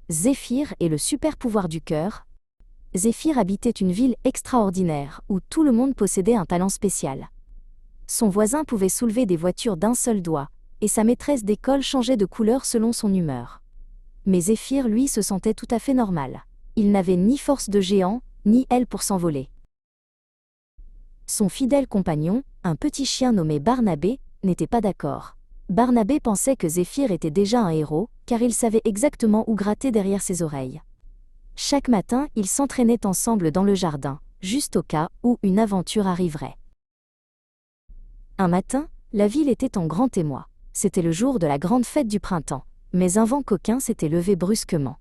Zéphyr et le super pouvoir du cœur. Zéphyr habitait une ville extraordinaire où tout le monde possédait un talent spécial. Son voisin pouvait soulever des voitures d'un seul doigt, et sa maîtresse d'école changeait de couleur selon son humeur. Mais Zéphyr, lui, se sentait tout à fait normal. Il n'avait ni force de géant, ni aile pour s'envoler. Son fidèle compagnon, un petit chien nommé Barnabé, n'était pas d'accord. Barnabé pensait que Zéphyr était déjà un héros, car il savait exactement où gratter derrière ses oreilles. Chaque matin, ils s'entraînaient ensemble dans le jardin, juste au cas où une aventure arriverait. Un matin, la ville était en grand émoi. C'était le jour de la grande fête du printemps, mais un vent coquin s'était levé brusquement.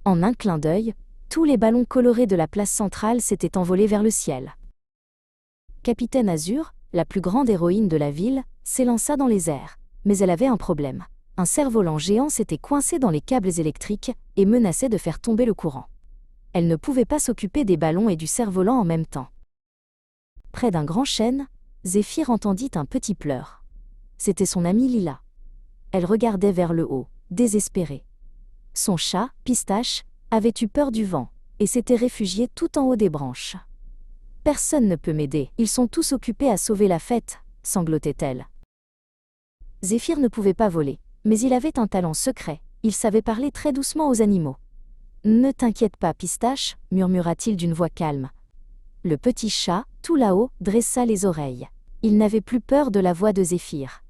En un clin d'œil, tous les ballons colorés de la place centrale s'étaient envolés vers le ciel. Capitaine Azur, la plus grande héroïne de la ville, s'élança dans les airs, mais elle avait un problème. Un cerf-volant géant s'était coincé dans les câbles électriques et menaçait de faire tomber le courant. Elle ne pouvait pas s'occuper des ballons et du cerf-volant en même temps. Près d'un grand chêne, Zéphyr entendit un petit pleur. C'était son amie Lila. Elle regardait vers le haut, désespérée. Son chat, Pistache, avait eu peur du vent et s'était réfugié tout en haut des branches. « Personne ne peut m'aider, ils sont tous occupés à sauver la fête », sanglotait-elle. Zéphyr ne pouvait pas voler, mais il avait un talent secret, il savait parler très doucement aux animaux. « Ne t'inquiète pas, Pistache », murmura-t-il d'une voix calme. Le petit chat, tout là-haut, dressa les oreilles. Il n'avait plus peur de la voix de Zéphyr.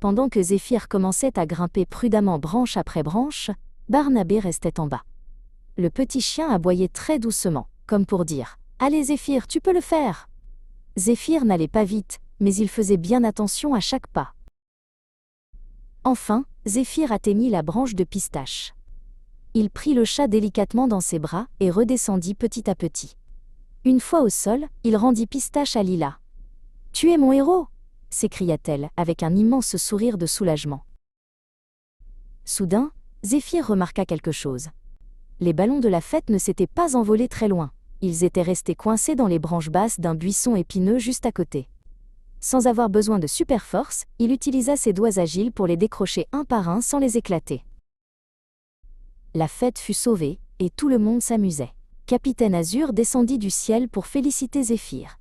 Pendant que Zéphyr commençait à grimper prudemment branche après branche, Barnabé restait en bas. Le petit chien aboyait très doucement, comme pour dire « Allez Zéphyr, tu peux le faire !» Zéphyr n'allait pas vite, mais il faisait bien attention à chaque pas. Enfin, Zéphyr atteignit la branche de Pistache. Il prit le chat délicatement dans ses bras et redescendit petit à petit. Une fois au sol, il rendit Pistache à Lila. « Tu es mon héros !» s'écria-t-elle avec un immense sourire de soulagement. Soudain, Zéphyr remarqua quelque chose. Les ballons de la fête ne s'étaient pas envolés très loin. Ils étaient restés coincés dans les branches basses d'un buisson épineux juste à côté. Sans avoir besoin de super force, il utilisa ses doigts agiles pour les décrocher un par un sans les éclater. La fête fut sauvée, et tout le monde s'amusait. Capitaine Azur descendit du ciel pour féliciter Zéphyr.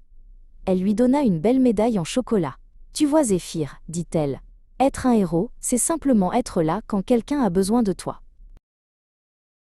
Elle lui donna une belle médaille en chocolat. « Tu vois Zéphyr, dit-elle, être un héros, c'est simplement être là quand quelqu'un a besoin de toi.